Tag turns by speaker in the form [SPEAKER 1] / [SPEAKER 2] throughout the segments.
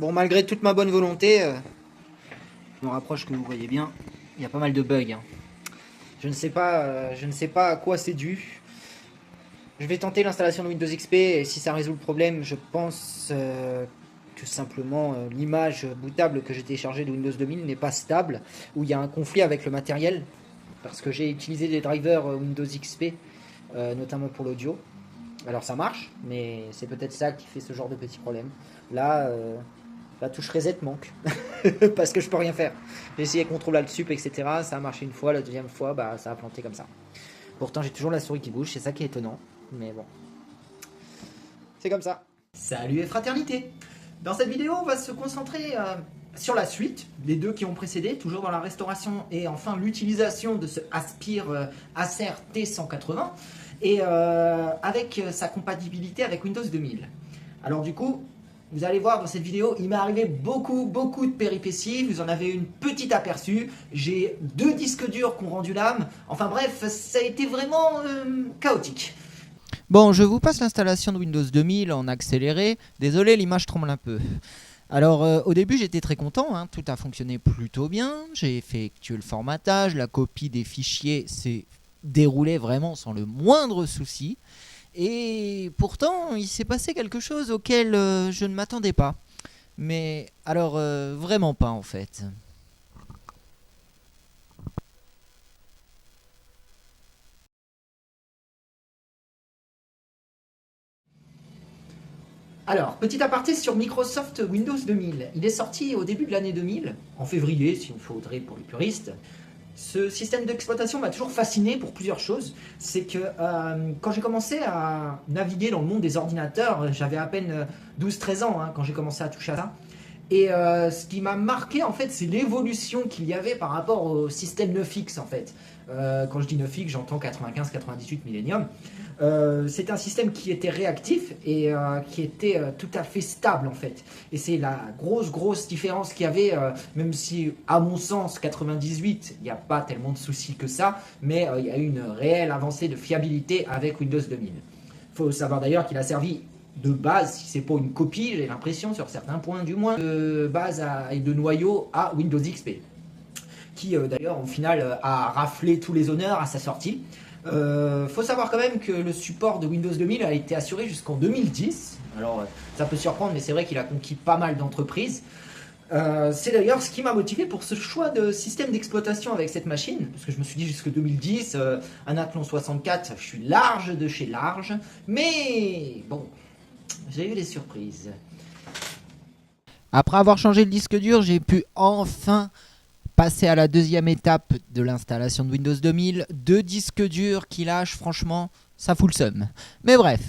[SPEAKER 1] Bon, malgré toute ma bonne volonté, je me rapproche que vous voyez bien, il y a pas mal de bugs. Hein. Je ne sais pas à quoi c'est dû. Je vais tenter l'installation de Windows XP et si ça résout le problème, je pense que simplement l'image bootable que j'ai téléchargée de Windows 2000 n'est pas stable, ou il y a un conflit avec le matériel, parce que j'ai utilisé des drivers Windows XP, notamment pour l'audio. Alors ça marche, mais c'est peut-être ça qui fait ce genre de petits problèmes. Là, la touche reset manque, parce que je peux rien faire. J'ai essayé CTRL Alt Sup, etc. Ça a marché une fois, la deuxième fois, bah, ça a planté comme ça. Pourtant, j'ai toujours la souris qui bouge, c'est ça qui est étonnant. Mais bon, c'est comme ça. Salut et fraternité. Dans cette vidéo, on va se concentrer sur la suite, les deux qui ont précédé, toujours dans la restauration et enfin l'utilisation de ce Aspire Acer T180 et avec sa compatibilité avec Windows 2000. Alors du coup, vous allez voir dans cette vidéo, il m'est arrivé beaucoup de péripéties, vous en avez une petite aperçu, j'ai 2 disques durs qui ont rendu l'âme, enfin bref, ça a été vraiment chaotique.
[SPEAKER 2] Bon, je vous passe l'installation de Windows 2000 en accéléré. Désolé, l'image tremble un peu. Alors, au début, j'étais très content. Hein, tout a fonctionné plutôt bien. J'ai effectué le formatage. La copie des fichiers s'est déroulée vraiment sans le moindre souci. Et pourtant, il s'est passé quelque chose auquel je ne m'attendais pas. Mais alors, vraiment pas en fait.
[SPEAKER 1] Alors, petit aparté sur Microsoft Windows 2000. Il est sorti au début de l'année 2000, en février, s'il faudrait pour les puristes. Ce système d'exploitation m'a toujours fasciné pour plusieurs choses. C'est que quand j'ai commencé à naviguer dans le monde des ordinateurs, j'avais à peine 12-13 ans hein, quand j'ai commencé à toucher à ça. Et ce qui m'a marqué en fait, c'est l'évolution qu'il y avait par rapport au système 9X en fait. Quand je dis 9X, j'entends 95-98 Millennium. C'est un système qui était réactif et qui était tout à fait stable en fait. Et c'est la grosse différence qu'il y avait, même si à mon sens 98, il n'y a pas tellement de soucis que ça, mais il y a eu une réelle avancée de fiabilité avec Windows 2000. Il faut savoir d'ailleurs qu'il a servi de base, si c'est pas une copie, j'ai l'impression sur certains points du moins, de base et de noyau à Windows XP, qui d'ailleurs au final a raflé tous les honneurs à sa sortie. Faut savoir quand même que le support de Windows 2000 a été assuré jusqu'en 2010. Alors ça peut surprendre, mais c'est vrai qu'il a conquis pas mal d'entreprises. C'est d'ailleurs ce qui m'a motivé pour ce choix de système d'exploitation avec cette machine, parce que je me suis dit jusque 2010, un Athlon 64, je suis large de chez large, mais bon, j'ai eu des surprises.
[SPEAKER 2] Après avoir changé le disque dur, j'ai pu enfin passer à la deuxième étape de l'installation de Windows 2000. 2 disques durs qui lâchent, franchement, ça fout le seum. Mais bref,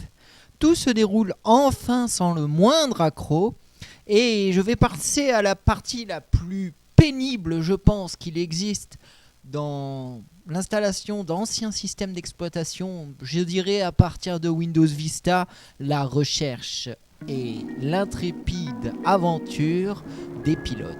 [SPEAKER 2] tout se déroule enfin sans le moindre accroc. Et je vais passer à la partie la plus pénible, je pense, qu'il existe dans l'installation d'anciens systèmes d'exploitation. Je dirais à partir de Windows Vista, la recherche et l'intrépide aventure des pilotes.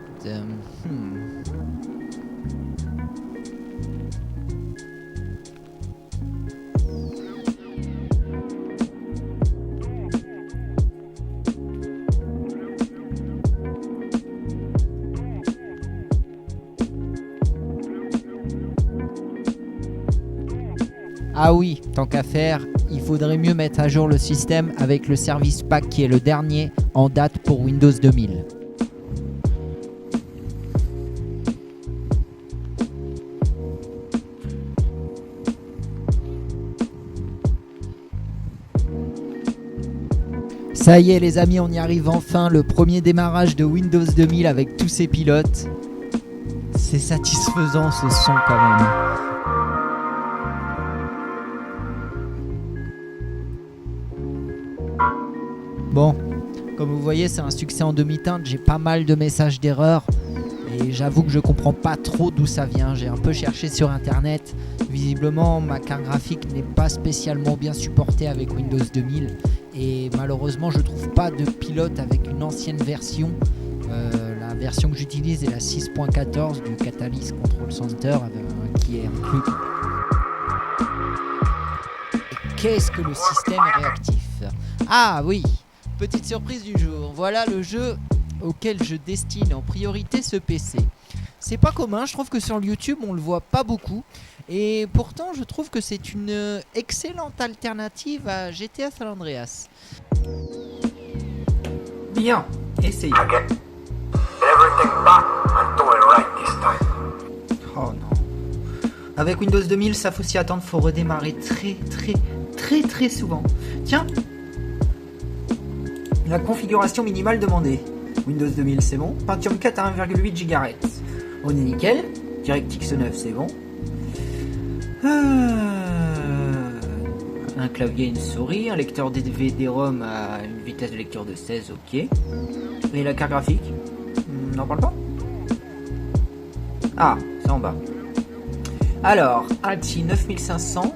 [SPEAKER 2] Ah oui, tant qu'à faire, il faudrait mieux mettre à jour le système avec le Service Pack qui est le dernier en date pour Windows 2000. Ça y est les amis, on y arrive enfin, le premier démarrage de Windows 2000 avec tous ces pilotes. C'est satisfaisant ce son quand même. Bon, comme vous voyez, c'est un succès en demi-teinte, j'ai pas mal de messages d'erreur et j'avoue que je comprends pas trop d'où ça vient. J'ai un peu cherché sur internet, visiblement ma carte graphique n'est pas spécialement bien supportée avec Windows 2000 et malheureusement je trouve pas de pilote avec une ancienne version. La version que j'utilise est la 6.14 du Catalyst Control Center qui est inclus. Et qu'est-ce que le système est réactif? Ah oui, petite surprise du jour, voilà le jeu auquel je destine en priorité ce PC. C'est pas commun, je trouve que sur YouTube on le voit pas beaucoup. Et pourtant je trouve que c'est une excellente alternative à GTA San Andreas.
[SPEAKER 1] Bien, essayez.
[SPEAKER 3] Everything but I'm doing right this time.
[SPEAKER 1] Oh non. Avec Windows 2000, ça faut s'y attendre, faut redémarrer très souvent. Tiens, la configuration minimale demandée. Windows 2000, c'est bon. Pentium 4 à 1,8 GHz. On est nickel. DirectX 9, c'est bon. Un clavier et une souris. Un lecteur DVD-ROM à une vitesse de lecture de 16, ok. Et la carte graphique, on n'en parle pas. Ah, c'est en bas. Alors, ATI 9500.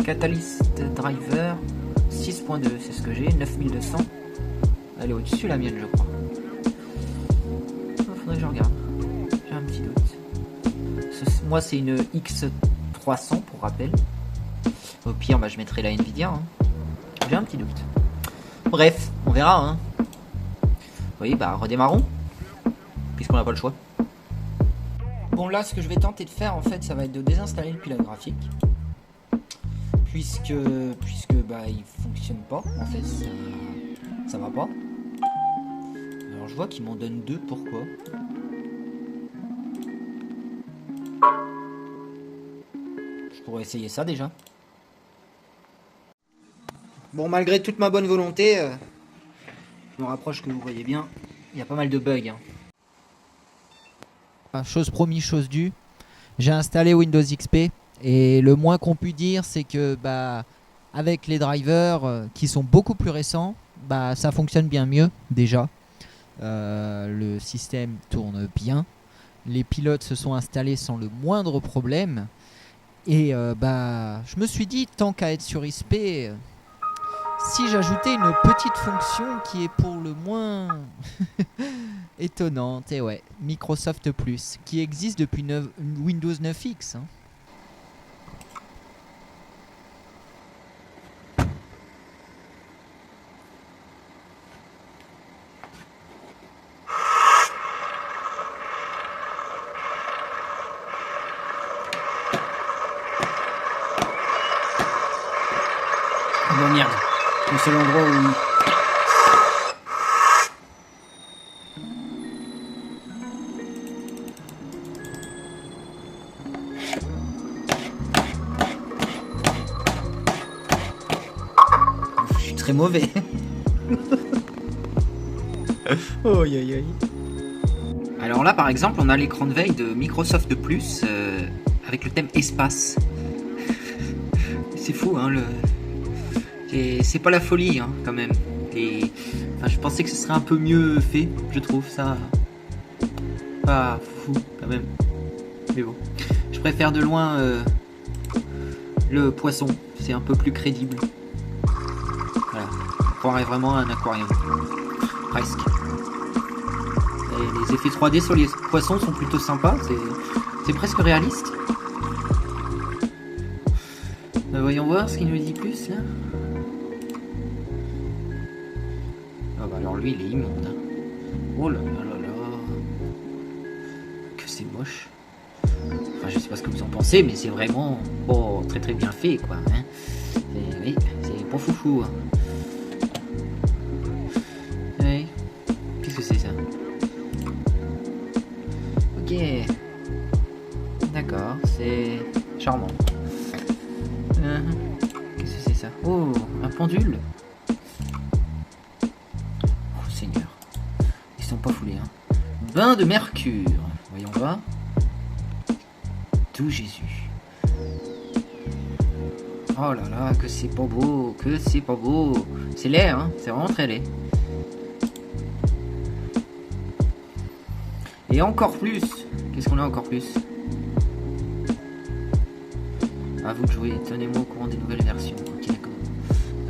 [SPEAKER 1] Catalyst Driver 6.2, c'est ce que j'ai. 9200. Elle est au-dessus la mienne, je crois. Faudrait que je regarde. J'ai un petit doute. Moi, c'est une X300 pour rappel. Au pire, je mettrai la Nvidia. Hein. J'ai un petit doute. Bref, on verra. Hein. Oui, redémarrons. Puisqu'on n'a pas le choix. Bon, là, ce que je vais tenter de faire, en fait, ça va être de désinstaller le pilote graphique. Puisque il fonctionne pas. En fait, ça va pas. Alors, je vois qu'il m'en donne 2. Pourquoi ? Je pourrais essayer ça déjà. Bon, malgré toute ma bonne volonté, je me rapproche que vous voyez bien, il y a pas mal de bugs. Hein.
[SPEAKER 2] Chose promis, chose due. J'ai installé Windows XP et le moins qu'on puisse dire, c'est que avec les drivers qui sont beaucoup plus récents, ça fonctionne bien mieux déjà. Le système tourne bien. Les pilotes se sont installés sans le moindre problème. Et je me suis dit, tant qu'à être sur XP, si j'ajoutais une petite fonction qui est pour le moins étonnante, et ouais, Microsoft Plus, qui existe depuis Windows 9X. Hein.
[SPEAKER 1] Oh merde, le seul endroit où... Je suis très mauvais. Oh, aïe aïe aïe. Alors là par exemple on a l'écran de veille de Microsoft Plus avec le thème espace. C'est fou hein c'est pas la folie hein, quand même. Je pensais que ce serait un peu mieux fait, je trouve ça pas fou quand même. Mais bon, je préfère de loin le poisson, c'est un peu plus crédible. Voilà, on croirait vraiment à un aquarium, presque. Et les effets 3D sur les poissons sont plutôt sympas, c'est presque réaliste. Voyons voir ce qu'il nous dit plus là. Alors lui il est immonde. Hein. Oh là là là là. Que c'est moche. Enfin je sais pas ce que vous en pensez mais c'est vraiment très très bien fait quoi. Hein. Oui, c'est pas foufou. Hein. Oui. Qu'est-ce que c'est ça? Ok. D'accord, c'est charmant. Qu'est-ce que c'est ça? Oh, un pendule. Oh Seigneur. Ils sont pas foulés hein. Bain de mercure. Voyons voir. Tout Jésus. Oh là là, que c'est pas beau, que c'est pas beau. C'est laid hein, c'est vraiment très laid. Et encore plus. Qu'est-ce qu'on a encore plus? À vous de jouer, tenez-moi au courant des nouvelles versions. Ok, d'accord.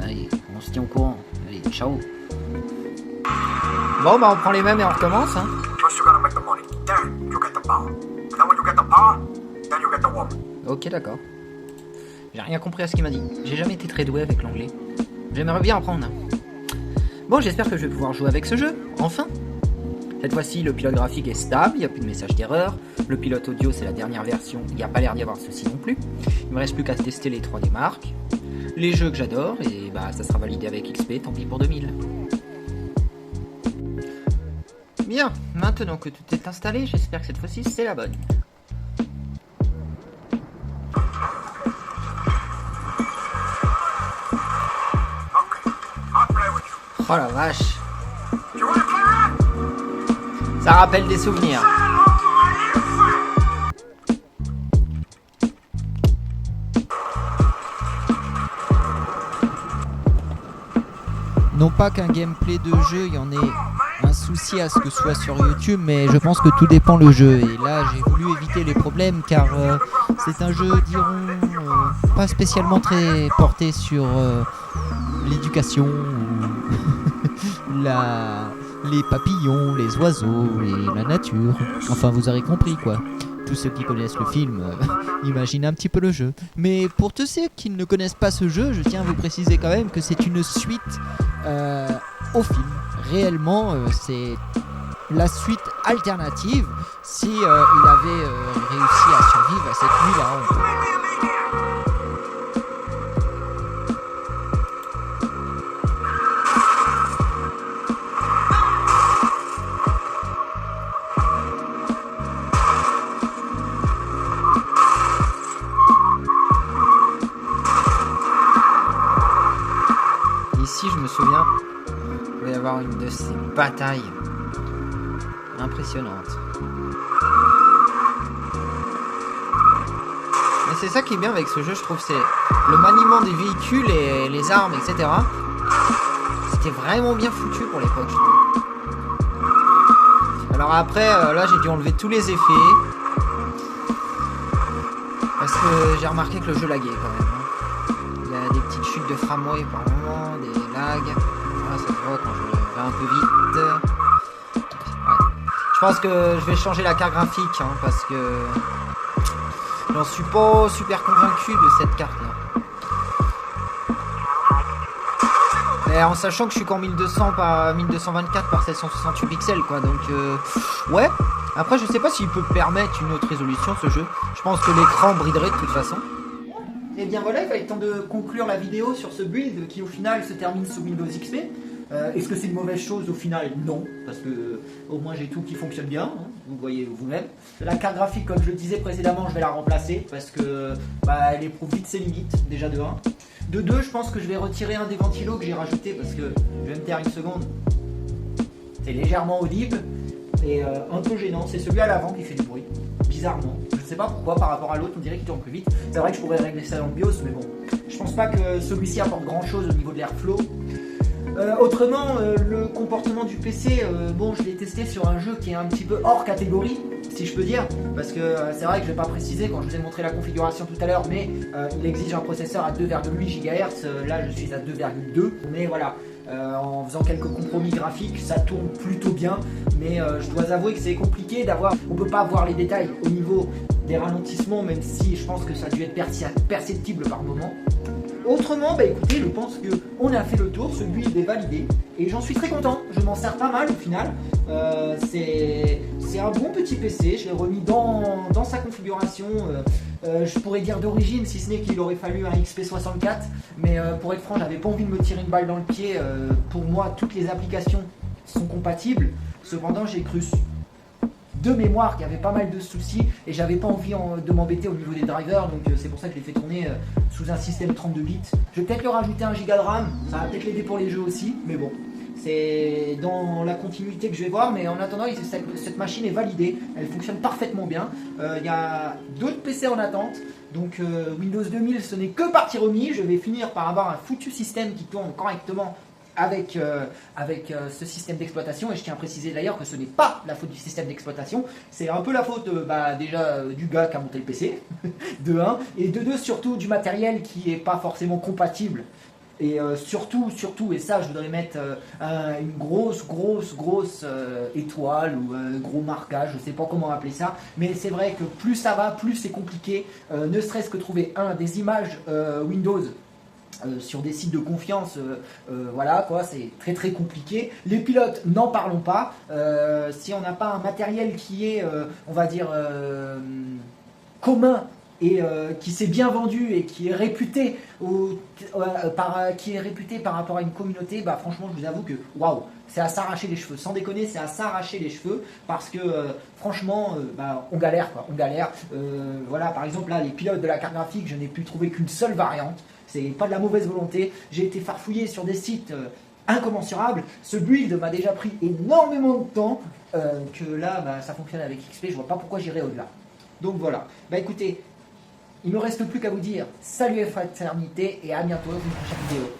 [SPEAKER 1] Allez, on se tient au courant. Allez, ciao. Bon, on prend les mêmes et on recommence. Hein. Ok, d'accord. J'ai rien compris à ce qu'il m'a dit. J'ai jamais été très doué avec l'anglais. J'aimerais bien apprendre. Bon, j'espère que je vais pouvoir jouer avec ce jeu, enfin. Cette fois-ci, le pilote graphique est stable, il n'y a plus de message d'erreur. Le pilote audio, c'est la dernière version, il n'y a pas l'air d'y avoir de soucis non plus. Il me reste plus qu'à tester les 3D marques, les jeux que j'adore, et bah ça sera validé avec XP, tant pis pour 2000. Bien, maintenant que tout est installé, j'espère que cette fois-ci c'est la bonne. Oh la vache. Ça rappelle des souvenirs.
[SPEAKER 2] Non pas qu'un gameplay de jeu, il y en ait un souci à ce que ce soit sur YouTube, mais je pense que tout dépend le jeu. Et là, j'ai voulu éviter les problèmes car c'est un jeu, dirons, pas spécialement très porté sur l'éducation ou les papillons, les oiseaux et la nature. Enfin, vous aurez compris quoi. Tous ceux qui connaissent le film imaginent un petit peu le jeu. Mais pour tous ceux qui ne connaissent pas ce jeu, je tiens à vous préciser quand même que c'est une suite au film. Réellement, c'est la suite alternative si il avait réussi à survivre à cette nuit-là.
[SPEAKER 1] Ici, je me souviens, il va y avoir une de ces batailles impressionnantes. Mais c'est ça qui est bien avec ce jeu, je trouve, c'est le maniement des véhicules et les armes, etc. C'était vraiment bien foutu pour l'époque, je trouve. Alors après, là, j'ai dû enlever tous les effets. Parce que j'ai remarqué que le jeu laguait quand même. Il y a des petites chutes de framerate par moment, des lags. Ah, ça se voit quand je vais un peu vite. Ouais. Je pense que je vais changer la carte graphique parce que j'en suis pas super convaincu de cette carte là. Et en sachant que je suis qu'en 1200 par 1224 par 768 pixels quoi, donc ouais. Après je sais pas s'il peut permettre une autre résolution ce jeu. Je pense que l'écran briderait de toute façon. Et bien voilà, il va être temps de conclure la vidéo sur ce build qui au final se termine sous Windows XP. Est-ce que c'est une mauvaise chose au final? Non, parce que au moins j'ai tout qui fonctionne bien, hein, vous voyez vous-même. La carte graphique, comme je le disais précédemment, je vais la remplacer parce que elle éprouve vite ses limites, déjà de 1. De 2, je pense que je vais retirer un des ventilos que j'ai rajouté parce que, je vais me taire une seconde, c'est légèrement audible et un peu gênant. C'est celui à l'avant qui fait du bruit, bizarrement. Je sais pas pourquoi, par rapport à l'autre, on dirait qu'il tourne plus vite. C'est vrai que je pourrais régler ça dans le BIOS, mais bon, je pense pas que celui-ci apporte grand chose au niveau de l'airflow. Autrement, le comportement du PC, bon, je l'ai testé sur un jeu qui est un petit peu hors catégorie, si je peux dire, parce que c'est vrai que je vais pas préciser quand je vous ai montré la configuration tout à l'heure, mais il exige un processeur à 2,8 GHz, là je suis à 2,2, mais voilà. En faisant quelques compromis graphiques, ça tourne plutôt bien, mais je dois avouer que c'est compliqué d'avoir. On peut pas voir les détails au niveau des ralentissements, même si je pense que ça a dû être perceptible par moment. Autrement, écoutez, je pense qu'on a fait le tour, ce build est validé et j'en suis très content, je m'en sers pas mal au final. C'est un bon petit PC, je l'ai remis dans sa configuration. Je pourrais dire d'origine, si ce n'est qu'il aurait fallu un XP64, mais pour être franc, j'avais pas envie de me tirer une balle dans le pied. Pour moi, toutes les applications sont compatibles. Cependant, j'ai cru de mémoire qu'il y avait pas mal de soucis et j'avais pas envie de m'embêter au niveau des drivers, donc c'est pour ça que je l'ai fait tourner sous un système 32 bits. Je vais peut-être leur rajouter 1 Go de RAM, ça va peut-être l'aider pour les jeux aussi, mais bon. C'est dans la continuité que je vais voir, mais en attendant, cette machine est validée, elle fonctionne parfaitement bien. Il y a d'autres PC en attente, donc Windows 2000 ce n'est que partie remise. Je vais finir par avoir un foutu système qui tourne correctement avec ce système d'exploitation, et je tiens à préciser d'ailleurs que ce n'est pas la faute du système d'exploitation, c'est un peu la faute déjà du gars qui a monté le PC, de 1, et de 2 surtout du matériel qui n'est pas forcément compatible. Et surtout, et ça je voudrais mettre une grosse étoile ou un gros marquage, je sais pas comment appeler ça, mais c'est vrai que plus ça va, plus c'est compliqué, ne serait-ce que trouver des images Windows sur des sites de confiance, voilà quoi, c'est très très compliqué. Les pilotes, n'en parlons pas. Si on n'a pas un matériel qui est, on va dire, commun et qui s'est bien vendu et qui est réputé par rapport à une communauté, bah franchement je vous avoue que waouh, c'est à s'arracher les cheveux. Sans déconner, c'est à s'arracher les cheveux parce que franchement, bah, on galère quoi, on galère. Voilà, par exemple là, les pilotes de la carte graphique, je n'ai pu trouver qu'une seule variante. C'est pas de la mauvaise volonté. J'ai été farfouillé sur des sites incommensurables. Ce build m'a déjà pris énormément de temps. Que là, bah, ça fonctionne avec XP. Je vois pas pourquoi j'irai au-delà. Donc voilà. Bah écoutez, il me reste plus qu'à vous dire salut et fraternité et à bientôt dans une prochaine vidéo.